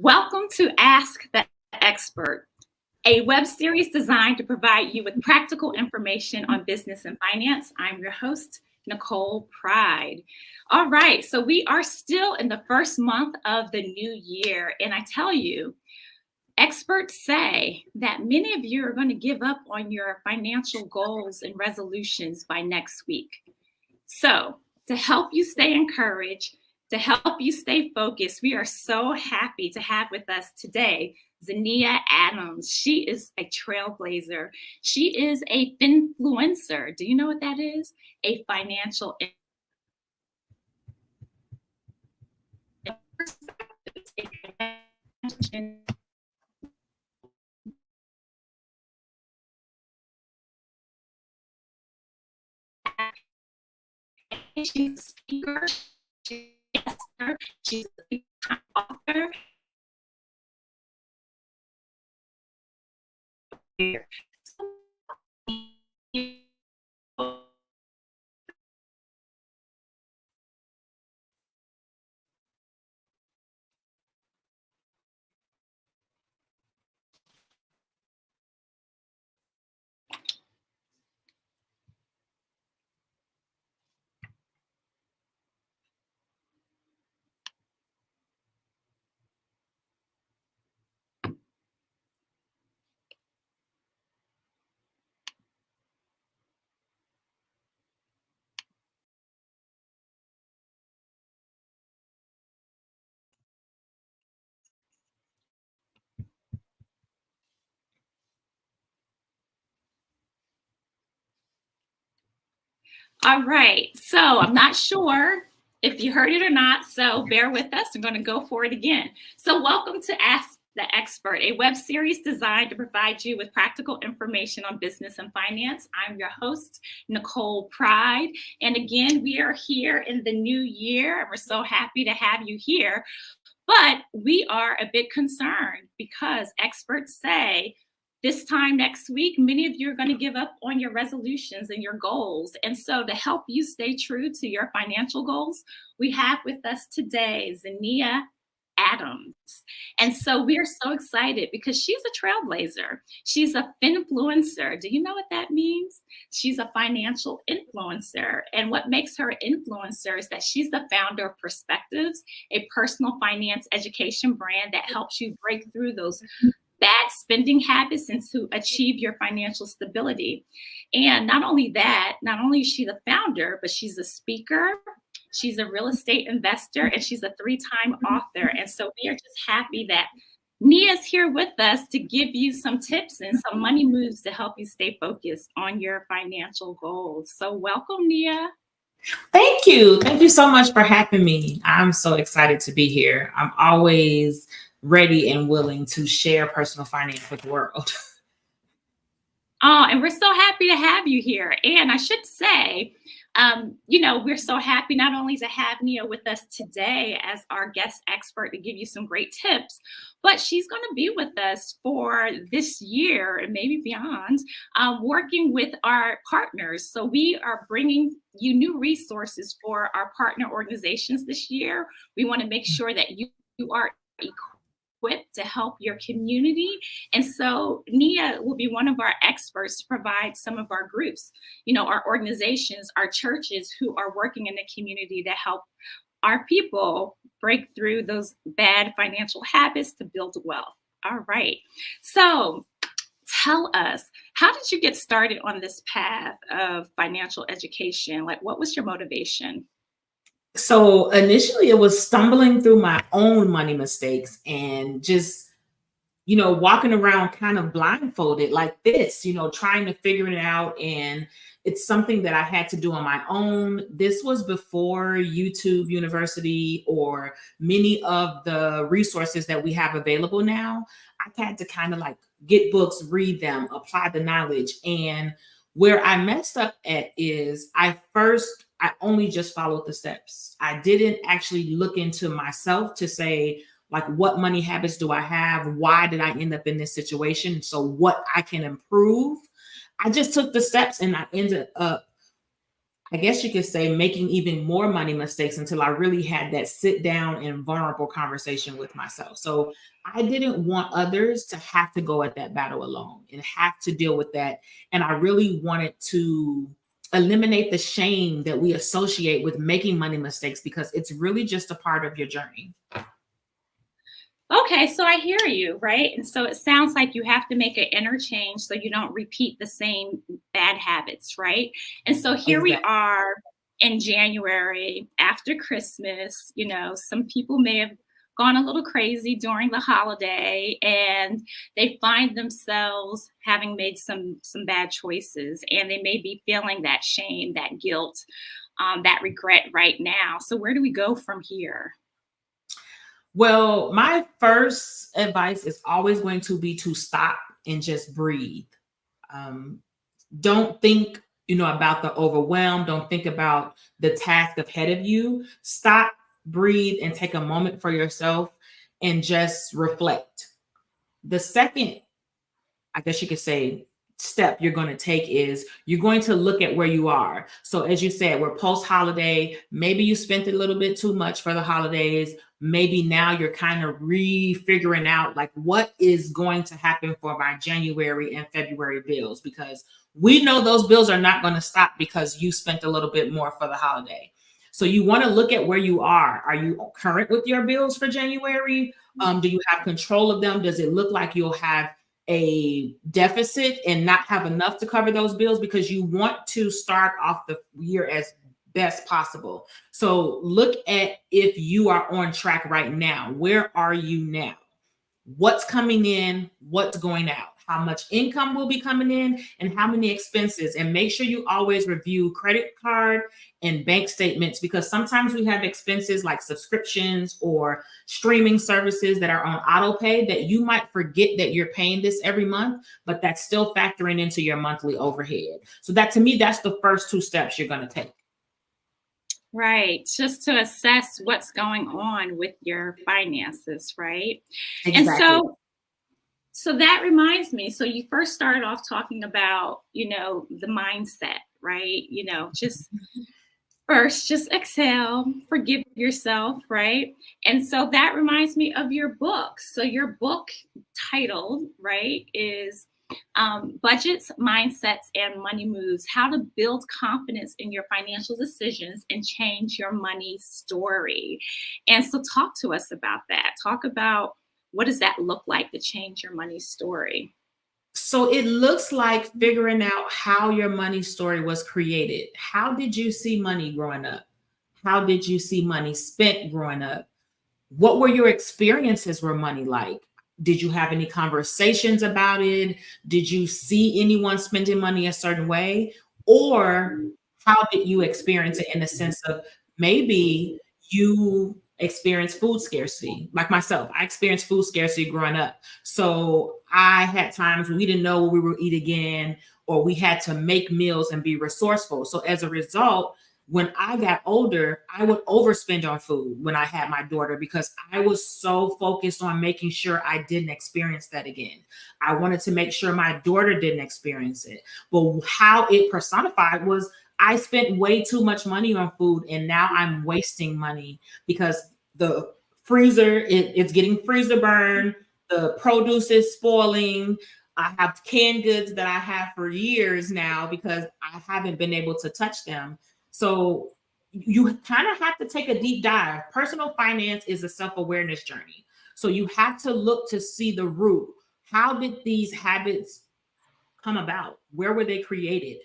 Welcome to Ask the Expert, a web series designed to provide you with practical information on business and finance. I'm your host, Nicole Pride. All right, so we are still in the first month of the new year, and I tell you, experts say that many of you are going to give up on your financial goals and resolutions by next week. So, to help you stay encouraged, to help you stay focused, we are so happy to have with us today Nia Adams. She is a trailblazer. She is a finfluencer. Do you know what that is? A financial she's a speaker, she's a author. All right, so I'm not sure if you heard it or not, so bear with us. I'm going to go for it again. So welcome to Ask the Expert, a web series designed to provide you with practical information on business and finance. I'm your host, Nicole Pride. And again, we are here in the new year, and we're so happy to have you here. But we are a bit concerned because experts say this time next week, many of you are going to give up on your resolutions and your goals. And so to help you stay true to your financial goals, we have with us today Nia Adams. And so we're so excited because she's a trailblazer. She's a finfluencer. Do you know what that means? She's a financial influencer. And what makes her an influencer is that she's the founder of Perspectives, a personal finance education brand that helps you break through those bad spending habits and to achieve your financial stability. And not only that, not only is she the founder, but she's a speaker, she's a real estate investor, and she's a 3-time author. And so we are just happy that Nia's here with us to give you some tips and some money moves to help you stay focused on your financial goals. So welcome, Nia. Thank you. Thank you so much for having me. I'm so excited to be here. I'm always ready and willing to share personal finance with the world. Oh, and we're so happy to have you here. And I should say, we're so happy not only to have Nia with us today as our guest expert to give you some great tips, but she's going to be with us for this year and maybe beyond, working with our partners. So we are bringing you new resources for our partner organizations this year. We want to make sure that you are equipped to help your community. And so Nia will be one of our experts to provide some of our groups, our organizations, our churches who are working in the community to help our people break through those bad financial habits to build wealth. All right. So tell us, how did you get started on this path of financial education? Like, what was your motivation? So initially it was stumbling through my own money mistakes and just, walking around kind of blindfolded like this, trying to figure it out. And it's something that I had to do on my own. This was before YouTube University or many of the resources that we have available now. I had to kind of like get books, read them, apply the knowledge. And where I messed up at is I I only just followed the steps. I didn't actually look into myself to say, like, what money habits do I have? Why did I end up in this situation? So what I can improve. I just took the steps and I ended up, I guess you could say, making even more money mistakes until I really had that sit down and vulnerable conversation with myself. So I didn't want others to have to go at that battle alone and have to deal with that. And I really wanted to eliminate the shame that we associate with making money mistakes, because it's really just a part of your journey. Okay, so I hear you, right? And so it sounds like you have to make an interchange so you don't repeat the same bad habits, right? And so here we Exactly. are in January after Christmas. Some people may have gone a little crazy during the holiday and they find themselves having made some bad choices, and they may be feeling that shame, that guilt, that regret right now. So where do we go from here? Well, my first advice is always going to be to stop and just breathe. Um, don't think, about the overwhelm. Don't think about the task ahead of you. Stop, breathe, and take a moment for yourself and just reflect. The second, I guess you could say, step you're going to take is you're going to look at where you are. So as you said, we're post holiday. Maybe you spent a little bit too much for the holidays. Maybe now you're kind of refiguring out, like, what is going to happen for my January and February bills, because we know those bills are not going to stop because you spent a little bit more for the holiday. So you want to look at where you are. Are you current with your bills for January? Do you have control of them? Does it look like you'll have a deficit and not have enough to cover those bills? Because you want to start off the year as best possible. So look at if you are on track right now. Where are you now? What's coming in? What's going out? How much income will be coming in and how many expenses? And make sure you always review credit card and bank statements, because sometimes we have expenses like subscriptions or streaming services that are on auto pay that you might forget that you're paying this every month, but that's still factoring into your monthly overhead. So that, to me, that's the first two steps you're going to take. Right. Just to assess what's going on with your finances, right? And Exactly. so that reminds me. So you first started off talking about, the mindset, right? Just first, just exhale, forgive yourself, right? And so that reminds me of your book. So your book title, right, is Budgets, Mindsets, and Money Moves: How to Build Confidence in Your Financial Decisions and Change Your Money Story. And so talk to us about that. Talk about, what does that look like to change your money story? So it looks like figuring out how your money story was created. How did you see money growing up? How did you see money spent growing up? What were your experiences with money like? Did you have any conversations about it? Did you see anyone spending money a certain way? Or how did you experience it, in the sense of maybe you experienced food scarcity? Like myself, I experienced food scarcity growing up. So I had times when we didn't know what we would eat again, or we had to make meals and be resourceful. So as a result, when I got older, I would overspend on food when I had my daughter, because I was so focused on making sure I didn't experience that again. I wanted to make sure my daughter didn't experience it. But how it personified was I spent way too much money on food, and now I'm wasting money because the freezer, it's getting freezer burn, the produce is spoiling. I have canned goods that I have for years now because I haven't been able to touch them. So you kind of have to take a deep dive. Personal finance is a self-awareness journey. So you have to look to see the root. How did these habits come about? Where were they created?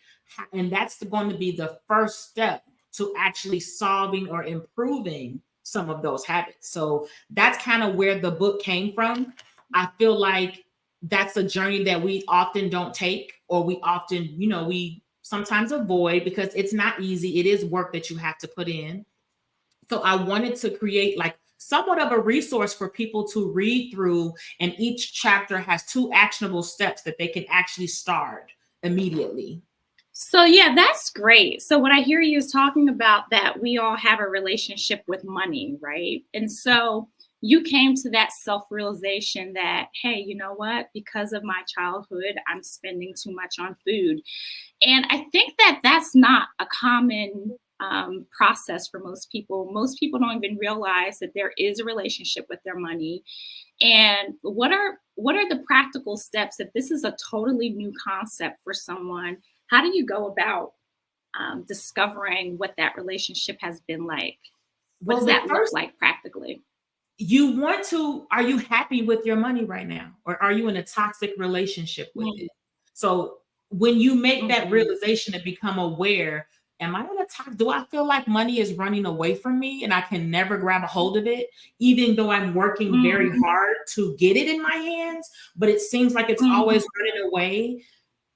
And that's going to be the first step to actually solving or improving some of those habits. So that's kind of where the book came from. I feel like that's a journey that we often don't take, or we often, we sometimes avoid, because it's not easy. It is work that you have to put in. So I wanted to create like somewhat of a resource for people to read through, and each chapter has two actionable steps that they can actually start immediately. So yeah, that's great. So what I hear you is talking about that we all have a relationship with money, right? And so you came to that self-realization that, hey, you know what? Because of my childhood, I'm spending too much on food. And I think that that's not a common process for most people. Most people don't even realize that there is a relationship with their money. And what are the practical steps if this is a totally new concept for someone? How do you go about discovering what that relationship has been like? What Well, does the that look first like practically? you want to are you happy with your money right now, or are you in a toxic relationship with it? So when you make that Mm-hmm. realization and become aware, am I in a do I feel like money is running away from me and I can never grab a hold of it, even though I'm working very Hmm. hard to get it in my hands, but it seems like it's Hmm. always running away?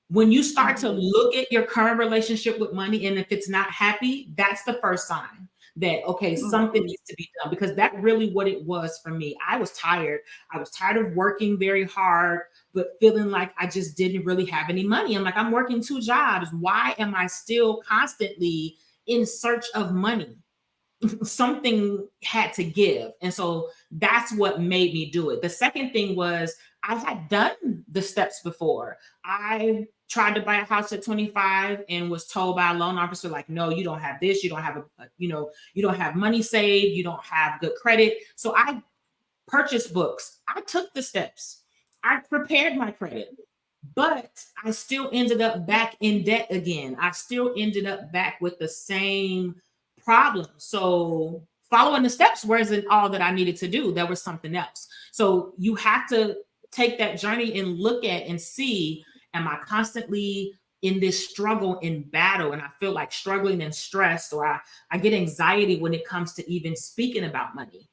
When you start to Hmm. look at your current relationship with money, and if it's not happy, that's the first sign that, okay, something Hmm. needs to be done, because that really what it was for me. I was tired of working very hard but feeling like I just didn't really have any money. I'm like, I'm working two jobs, why am I still constantly in search of money? Something had to give. And so that's what made me do it. The second thing was, I had done the steps before. I tried to buy a house at 25 and was told by a loan officer, like, no, you don't have this, you don't have you don't have money saved, you don't have good credit. So I purchased books. I took the steps. I prepared my credit, but I still ended up back in debt again. I still ended up back with the same problem. So following the steps wasn't all that I needed to do. There was something else. So you have to take that journey and look at and see, am I constantly in this struggle in battle, and I feel like struggling and stressed, or I get anxiety when it comes to even speaking about money.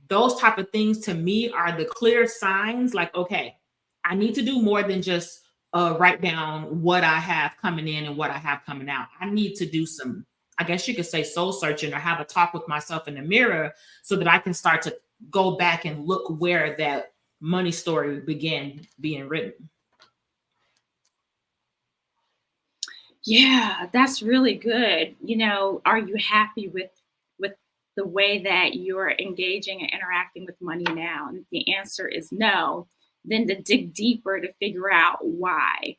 Those type of things to me are the clear signs, like, okay, I need to do more than just write down what I have coming in and what I have coming out. I need to do some, I guess you could say, soul searching, or have a talk with myself in the mirror so that I can start to go back and look where that money story began being written. Yeah, that's really good. Are you happy with the way that you're engaging and interacting with money now? And if the answer is no, then to dig deeper to figure out why.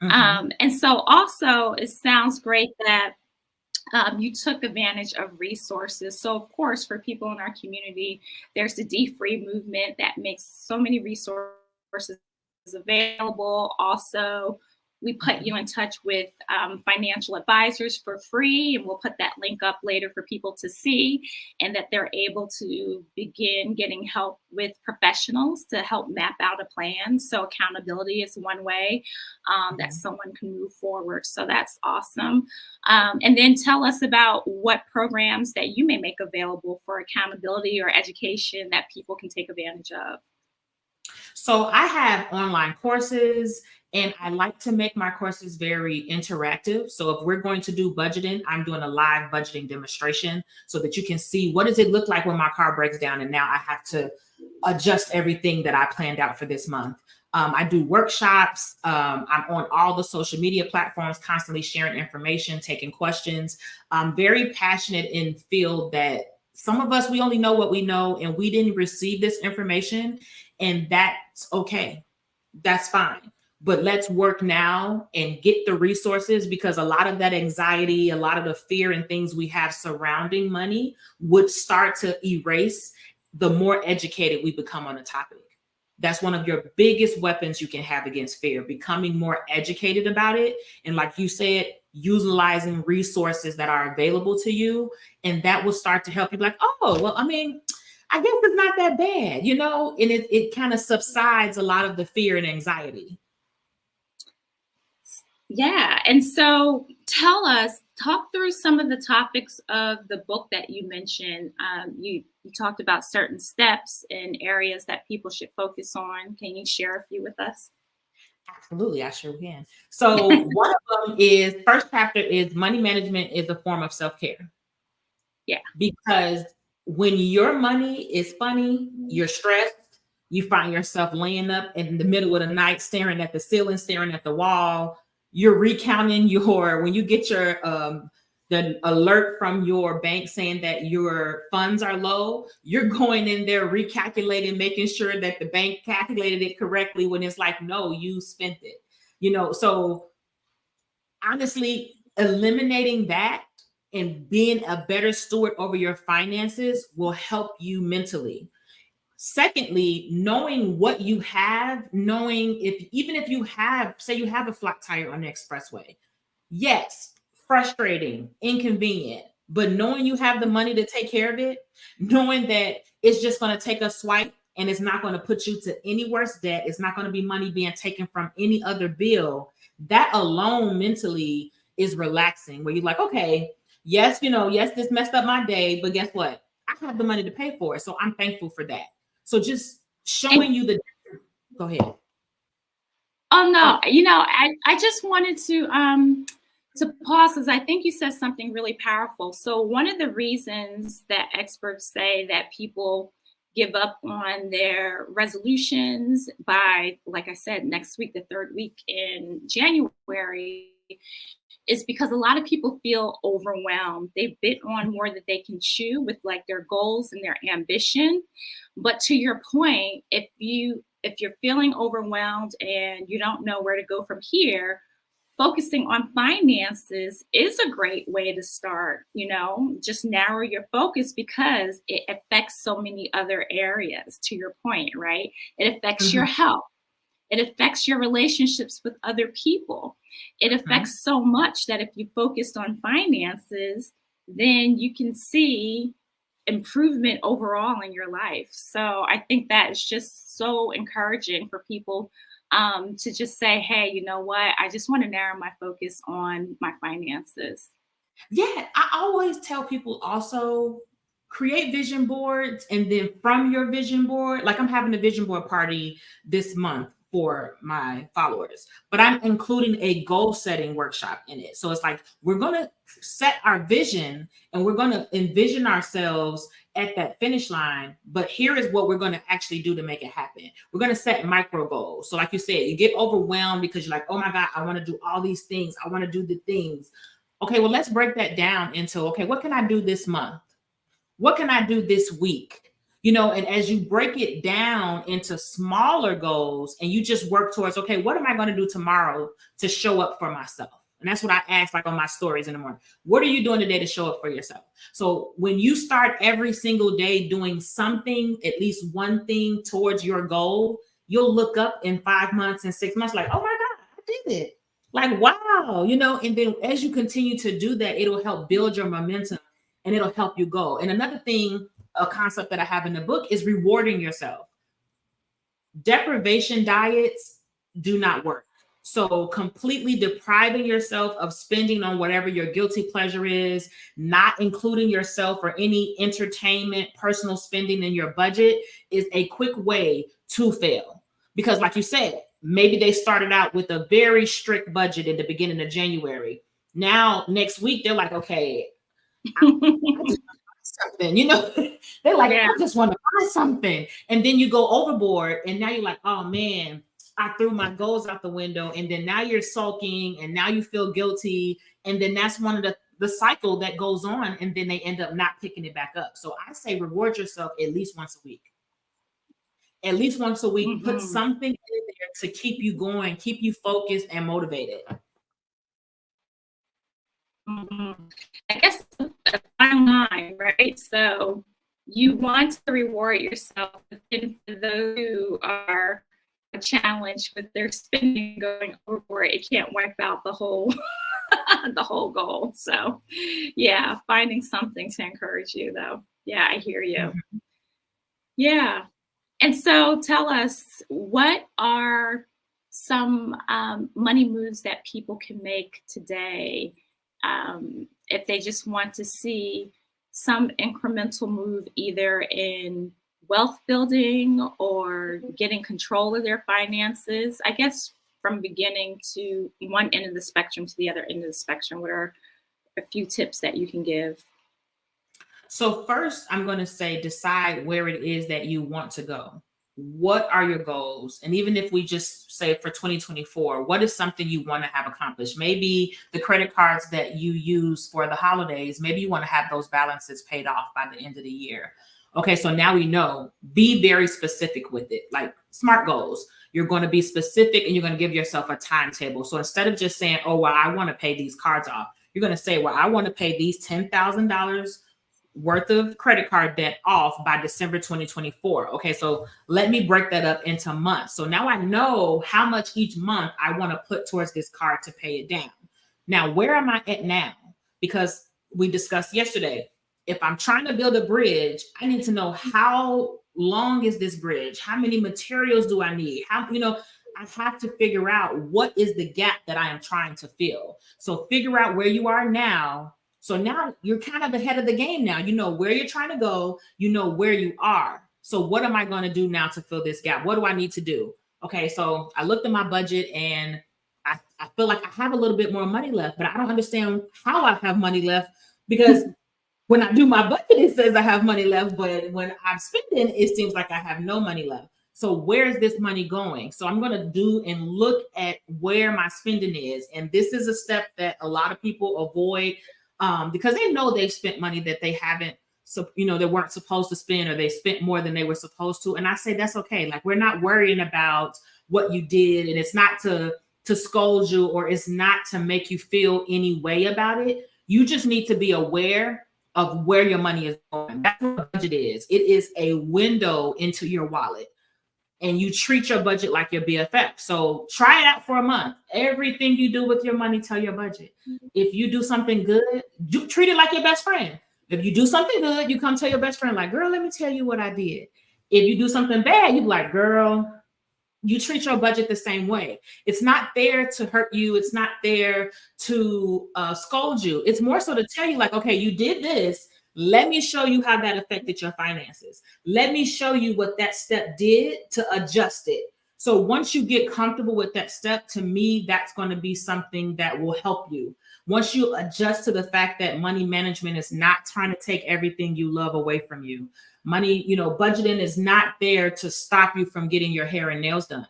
Mm-hmm. And so also it sounds great that you took advantage of resources. So of course, for people in our community, there's the D-Free movement that makes so many resources available. Also, we put you in touch with financial advisors for free, and we'll put that link up later for people to see, and that they're able to begin getting help with professionals to help map out a plan. So accountability is one way that Mm-hmm. someone can move forward. So that's awesome. And then tell us about what programs that you may make available for accountability or education that people can take advantage of. So I have online courses, and I like to make my courses very interactive. So if we're going to do budgeting, I'm doing a live budgeting demonstration so that you can see, what does it look like when my car breaks down and now I have to adjust everything that I planned out for this month. I do workshops. I'm on all the social media platforms, constantly sharing information, taking questions. I'm very passionate in field that some of us, we only know what we know, and we didn't receive this information, and that's okay. That's fine. But let's work now and get the resources, because a lot of that anxiety, a lot of the fear and things we have surrounding money would start to erase the more educated we become on the topic. That's one of your biggest weapons you can have against fear, becoming more educated about it. And like you said, utilizing resources that are available to you. And that will start to help you be like, oh, well, I mean, I guess it's not that bad, and it kind of subsides a lot of the fear and anxiety. Yeah. And so tell us, talk through some of the topics of the book that you mentioned. You talked about certain steps and areas that people should focus on. Can you share a few with us? Absolutely, I sure can. So one of them is, first chapter is, money management is a form of self-care. Yeah. Because when your money is funny, you're stressed, you find yourself laying up in the middle of the night, staring at the ceiling, staring at the wall. you're recounting your, when you get your the alert from your bank saying that your funds are low, you're going in there recalculating, making sure that the bank calculated it correctly, when it's like, no, you spent it. So honestly, eliminating that and being a better steward over your finances will help you mentally. Secondly, knowing what you have, knowing if, even if you have, say you have a flat tire on the expressway, yes, frustrating, inconvenient, but knowing you have the money to take care of it, knowing that it's just going to take a swipe and it's not going to put you to any worse debt, it's not going to be money being taken from any other bill, that alone mentally is relaxing, where you're like, okay, yes, yes, this messed up my day, but guess what? I have the money to pay for it. So I'm thankful for that. So just showing you the, go ahead. Oh no, I just wanted to pause, because I think you said something really powerful. So one of the reasons that experts say that people give up on their resolutions by, like I said, next week, the third week in January, is because a lot of people feel overwhelmed. They've bit on more than they can chew with like their goals and their ambition. But to your point, if you're feeling overwhelmed and you don't know where to go from here, focusing on finances is a great way to start. Just narrow your focus, because it affects so many other areas, to your point, right? It affects your health. It affects your relationships with other people. It affects so much that if you focused on finances, then you can see improvement overall in your life. So I think that is just so encouraging for people to just say, hey, you know what? I just want to narrow my focus on my finances. Yeah, I always tell people also, create vision boards, and then from your vision board, like I'm having a vision board party this month for my followers, but I'm including a goal setting workshop in it. So it's like, we're going to set our vision and we're going to envision ourselves at that finish line, but here is what we're going to actually do to make it happen. We're going to set micro goals. So like you said, you get overwhelmed because you're like, oh my God, I want to do all these things. I want to do the things. Okay, well, let's break that down into, okay, what can I do this month? What can I do this week? And as you break it down into smaller goals and you just work towards, okay, what am I going to do tomorrow to show up for myself? And that's what I ask, like on my stories in the morning. What are you doing today to show up for yourself? So when you start every single day doing something, at least one thing towards your goal, you'll look up in 5 months and 6 months like, oh my God, I did it. Like, wow, and then as you continue to do that, it'll help build your momentum and it'll help you go. And another thing, a concept that I have in the book, is rewarding yourself. Deprivation diets do not work. So completely depriving yourself of spending on whatever your guilty pleasure is, not including yourself or any entertainment, personal spending in your budget, is a quick way to fail. Because like you said, maybe they started out with a very strict budget at the beginning of January. Now, next week, they're like, okay, something, they're like, I just want to buy something. And then you go overboard and now you're like, oh man, I threw my goals out the window. And then now you're sulking and now you feel guilty. And then that's one of the cycle that goes on. And then they end up not picking it back up. So I say reward yourself at least once a week. At least once a week, put something in there to keep you going, keep you focused and motivated. I guess a fine line, right? So you want to reward yourself, but then for those who are a challenge with their spending going overboard, it can't wipe out the whole the whole goal. So yeah, finding something to encourage you though. Yeah, I hear you. Yeah. And so tell us, what are some money moves that people can make today if they just want to see some incremental move, either in wealth building or getting control of their finances? I guess from beginning to one end of the spectrum to the other end of the spectrum, what are a few tips that you can give? So first, I'm going to say, decide where it is that you want to go. what are your goals? And even if we just say for 2024, what is something you want to have accomplished? Maybe the credit cards that you use for the holidays, maybe you want to have those balances paid off by the end of the year. Okay, so now we know, be very specific with it, like SMART goals. You're going to be specific and you're going to give yourself a timetable. So instead of just saying, oh, well, I want to pay these cards off, you're going to say, well, I want to pay these $10,000 worth of credit card debt off by December 2024. Okay, so let me break that up into months. So now I know how much each month I want to put towards this card to pay it down. Now, where am I at now? Because we discussed yesterday, if I'm trying to build a bridge, I need to know how long is this bridge? How many materials do I need? I have to figure out what is the gap that I am trying to fill. So figure out where you are now. So now you're kind of ahead of the game now. You know where you're trying to go. You know where you are. So what am I going to do now to fill this gap? What do I need to do? Okay, so I looked at my budget and I feel like I have a little bit more money left, but I don't understand how I have money left, because when I do my budget, it says I have money left, but when I'm spending, it seems like I have no money left. So where is this money going? So I'm going to do and look at where my spending is. And this is a step that a lot of people avoid because they know they've spent money that they haven't, they weren't supposed to spend, or they spent more than they were supposed to. And I say, that's okay. Like, we're not worrying about what you did, and it's not to scold you, or it's not to make you feel any way about it. You just need to be aware of where your money is going. That's what a budget is. It is a window into your wallet. And you treat your budget like your BFF. So try it out for a month. Everything you do with your money, tell your budget. If you do something good, you treat it like your best friend. If you do something good, you come tell your best friend, like, girl, let me tell you what I did. If you do something bad, you be like, girl, you treat your budget the same way. It's not there to hurt you. It's not there to scold you. It's more so to tell you, like, okay, you did this. Let me show you how that affected your finances. Let me show you what that step did to adjust it. So once you get comfortable with that step, to me, that's going to be something that will help you. Once you adjust to the fact that money management is not trying to take everything you love away from you. Money, budgeting is not there to stop you from getting your hair and nails done.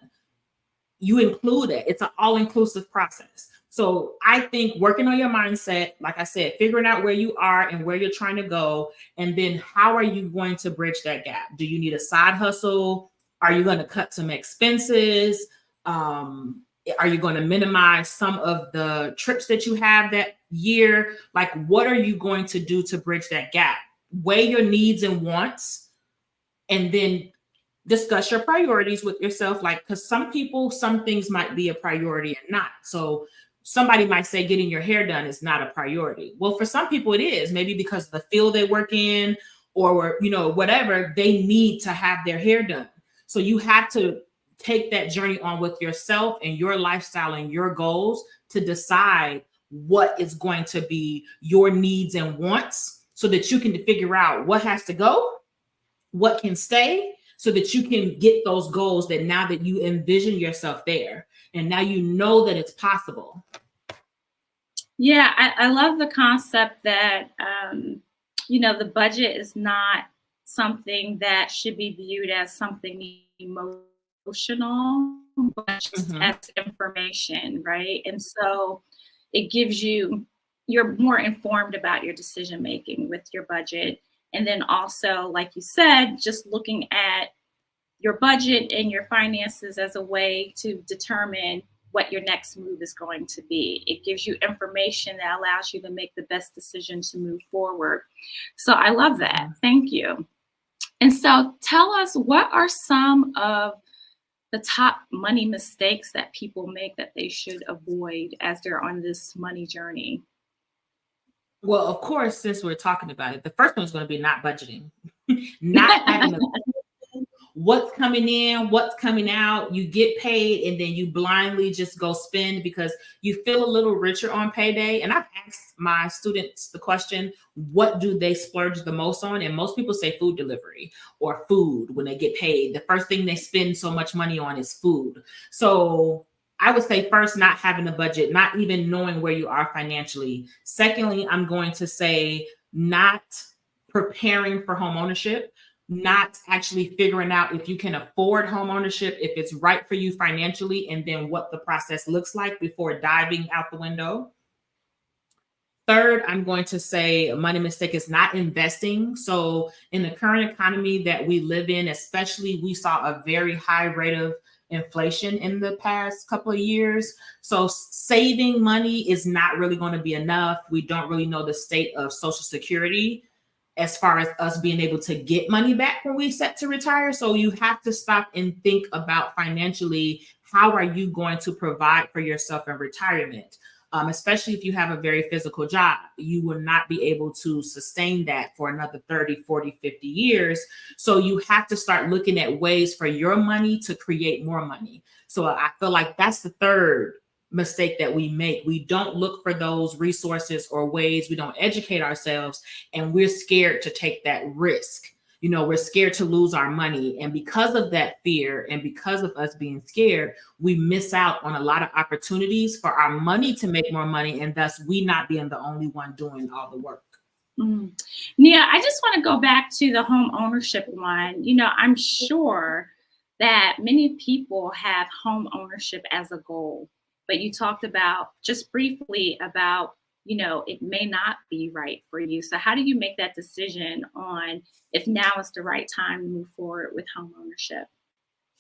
You include it. It's an all-inclusive process. So I think working on your mindset, like I said, figuring out where you are and where you're trying to go, and then how are you going to bridge that gap? Do you need a side hustle? Are you going to cut some expenses? Are you going to minimize some of the trips that you have that year? Like, what are you going to do to bridge that gap? Weigh your needs and wants, and then discuss your priorities with yourself. Like, because some things might be a priority and not. So somebody might say getting your hair done is not a priority. Well, for some people it is, maybe because of the field they work in, or, whatever, they need to have their hair done. So you have to take that journey on with yourself and your lifestyle and your goals to decide what is going to be your needs and wants, so that you can figure out what has to go, what can stay, so that you can get those goals that now that you envision yourself there, and now you know that it's possible. Yeah, I love the concept that, the budget is not something that should be viewed as something emotional, but just as information, right? And so it gives you're more informed about your decision making with your budget. And then also, like you said, just looking at your budget and your finances as a way to determine what your next move is going to be. It gives you information that allows you to make the best decision to move forward. So I love that. Thank you. And so tell us, what are some of the top money mistakes that people make that they should avoid as they're on this money journey? Well, of course, since we're talking about it, the first one is going to be not budgeting, not having what's coming in, what's coming out. You get paid and then you blindly just go spend because you feel a little richer on payday. And I've asked my students the question, what do they splurge the most on? And most people say food delivery or food when they get paid. The first thing they spend so much money on is food. So I would say first, not having a budget, not even knowing where you are financially. Secondly, I'm going to say not preparing for home ownership. not actually figuring out if you can afford home ownership, if it's right for you financially, and then what the process looks like before diving out the window. Third, I'm going to say a money mistake is not investing. So in the current economy that we live in, especially, we saw a very high rate of inflation in the past couple of years. So saving money is not really going to be enough. We don't really know the state of Social Security as far as us being able to get money back when we set to retire. So you have to stop and think about financially, how are you going to provide for yourself in retirement? Especially if you have a very physical job, you will not be able to sustain that for another 30, 40, 50 years. So you have to start looking at ways for your money to create more money. So I feel like that's the third mistake that we make. We don't look for those resources or ways. We don't educate ourselves, and we're scared to take that risk. We're scared to lose our money. And because of that fear and because of us being scared, we miss out on a lot of opportunities for our money to make more money, and thus we not being the only one doing all the work. Nia, I just want to go back to the home ownership one. I'm sure that many people have home ownership as a goal, but you talked about just briefly about it may not be right for you. So how do you make that decision on if now is the right time to move forward with home ownership?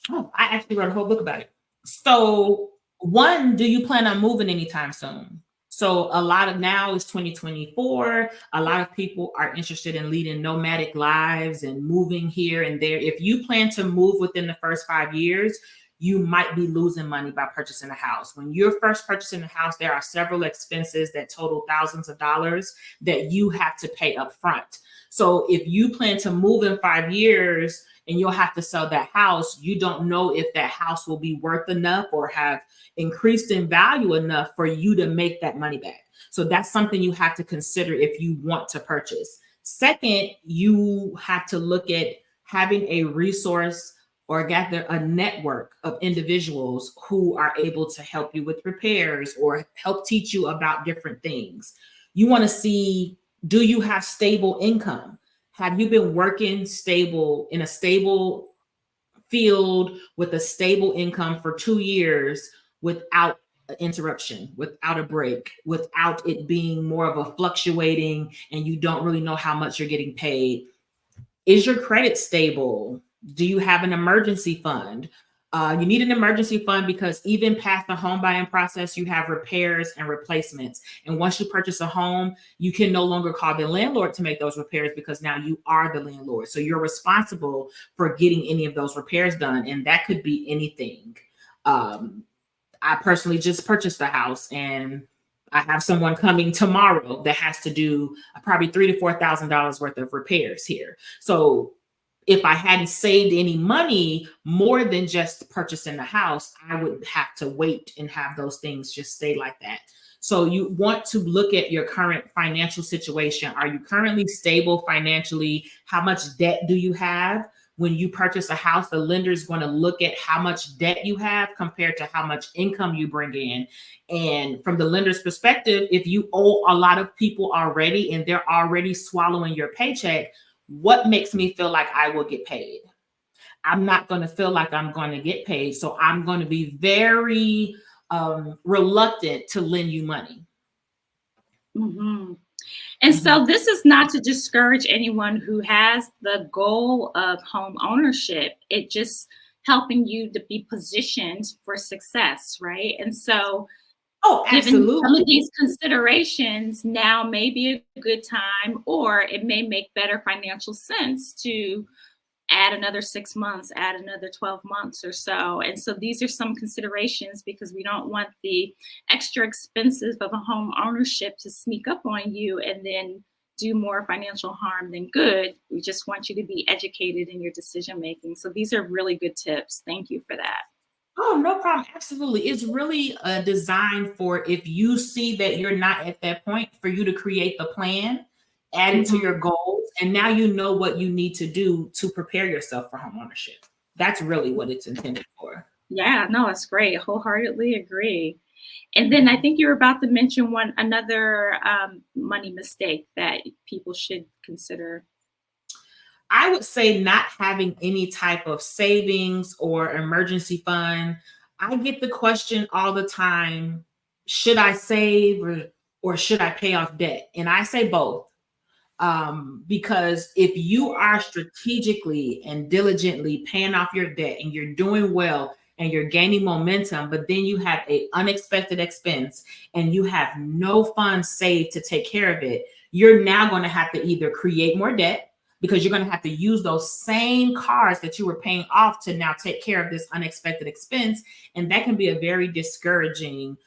Oh, I actually wrote a whole book about it. So one, do you plan on moving anytime soon? So a lot of now is 2024. A lot of people are interested in leading nomadic lives and moving here and there. If you plan to move within the first 5 years, you might be losing money by purchasing a house. When you're first purchasing a house, there are several expenses that total thousands of dollars that you have to pay up front. So if you plan to move in 5 years and you'll have to sell that house, you don't know if that house will be worth enough or have increased in value enough for you to make that money back. So that's something you have to consider if you want to purchase. Second, you have to look at having a resource or gather a network of individuals who are able to help you with repairs or help teach you about different things. You want to see, do you have stable income? Have you been working stable in a stable field with a stable income for 2 years without interruption, without a break, without it being more of a fluctuating and you don't really know how much you're getting paid? Is your credit stable? Do you have an emergency fund? You need an emergency fund because even past the home buying process, you have repairs and replacements. And once you purchase a home, you can no longer call the landlord to make those repairs because now you are the landlord. So you're responsible for getting any of those repairs done. And that could be anything. I personally just purchased a house and I have someone coming tomorrow that has to do probably $3,000 to $4,000 worth of repairs here. So if I hadn't saved any money more than just purchasing the house, I would have to wait and have those things just stay like that. So you want to look at your current financial situation. Are you currently stable financially? How much debt do you have? When you purchase a house, the lender is going to look at how much debt you have compared to how much income you bring in. And from the lender's perspective, if you owe a lot of people already and they're already swallowing your paycheck, what makes me feel like I will get paid? I'm not going to feel like I'm going to get paid. So I'm going to be very reluctant to lend you money. Mm-hmm. And so this is not to discourage anyone who has the goal of home ownership. It just helping you to be positioned for success, right? And so given some of these considerations, now may be a good time, or it may make better financial sense to add another 6 months, add another 12 months or so. And so these are some considerations because we don't want the extra expenses of a home ownership to sneak up on you and then do more financial harm than good. We just want you to be educated in your decision making. So these are really good tips. Thank you for that. Oh, no problem. Absolutely. It's really designed for if you see that you're not at that point, for you to create the plan, add it to your goals, and now you know what you need to do to prepare yourself for home ownership. That's really what it's intended for. Yeah, no, it's great. Wholeheartedly agree. And then I think you were about to mention another money mistake that people should consider. I would say not having any type of savings or emergency fund. I get the question all the time, should I save or should I pay off debt? And I say both. Because if you are strategically and diligently paying off your debt and you're doing well and you're gaining momentum, but then you have a unexpected expense and you have no funds saved to take care of it, you're now going to have to either create more debt because you're going to have to use those same cards that you were paying off to now take care of this unexpected expense. And that can be a very discouraging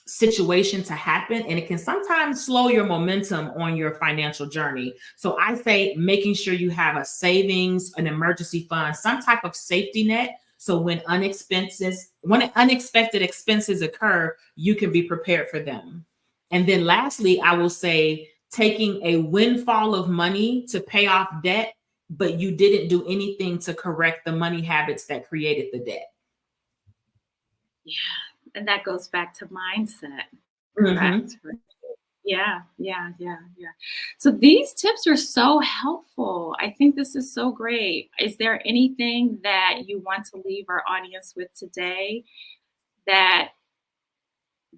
situation to happen, and it can sometimes slow your momentum on your financial journey. So I say making sure you have a savings, an emergency fund, some type of safety net, so when unexpected expenses occur, you can be prepared for them. And then lastly, I will say taking a windfall of money to pay off debt, but you didn't do anything to correct the money habits that created the debt. Yeah. And that goes back to mindset. Mm-hmm. Correct. Yeah, yeah, yeah, yeah. So these tips are so helpful. I think this is so great. Is there anything that you want to leave our audience with today, that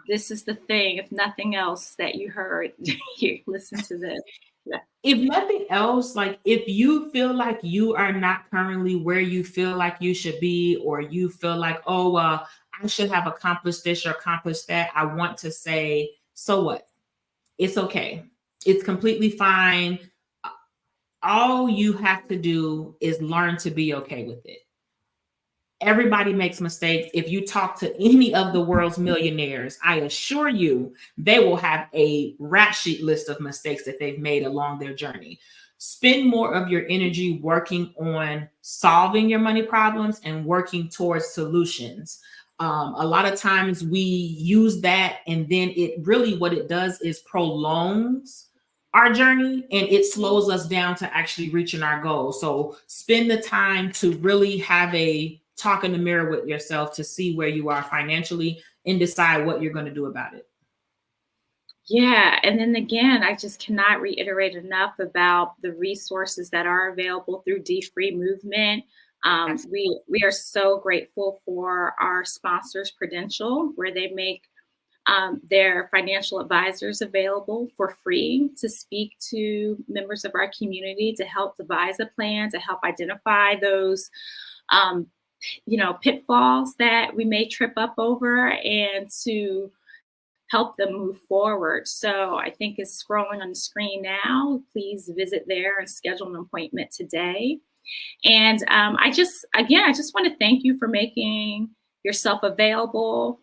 this is the thing, if nothing else, that you heard? You listen to this. Yeah. If nothing else, like if you feel like you are not currently where you feel like you should be, or you feel like, oh, I should have accomplished this or accomplished that, I want to say, so what? It's okay. It's completely fine. All you have to do is learn to be okay with it. Everybody makes mistakes. If you talk to any of the world's millionaires, I assure you they will have a rap sheet list of mistakes that they've made along their journey. Spend more of your energy working on solving your money problems and working towards solutions. A lot of times we use that, and then it really, what it does is prolongs our journey and it slows us down to actually reaching our goals. So spend the time to really have a talk in the mirror with yourself to see where you are financially and decide what you're going to do about it. Yeah, and then again, I just cannot reiterate enough about the resources that are available through D-Free Movement. We are so grateful for our sponsors, Prudential, where they make their financial advisors available for free to speak to members of our community, to help devise a plan, to help identify those pitfalls that we may trip up over, and to help them move forward. So I think it's scrolling on the screen now. Please visit there and schedule an appointment today. And I just want to thank you for making yourself available.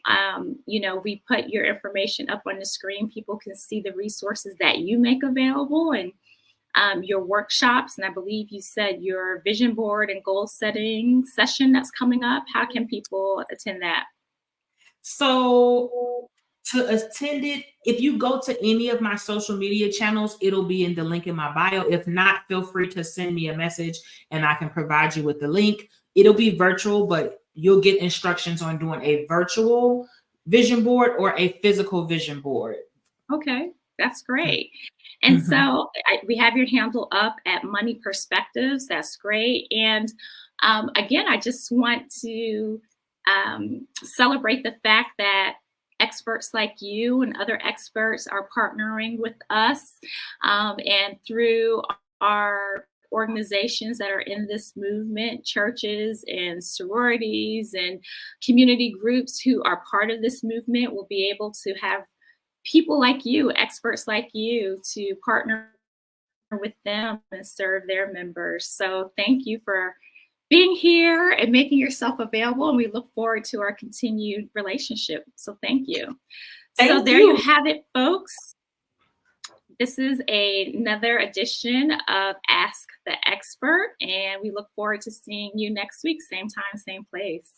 We put your information up on the screen. People can see the resources that you make available, and your workshops. And I believe you said your vision board and goal setting session that's coming up. How can people attend that? So to attend it, if you go to any of my social media channels, it'll be in the link in my bio. If not, feel free to send me a message and I can provide you with the link. It'll be virtual, but you'll get instructions on doing a virtual vision board or a physical vision board. Okay, that's great. And so we have your handle up at Money Perspectives. That's great. And again, I just want to celebrate the fact that experts like you and other experts are partnering with us, and through our organizations that are in this movement, churches and sororities and community groups who are part of this movement, will be able to have people like you, experts like you, to partner with them and serve their members. So thank you for being here and making yourself available. And we look forward to our continued relationship. So thank you. So there you have it, folks. This is another edition of Ask the Expert, and we look forward to seeing you next week, same time, same place.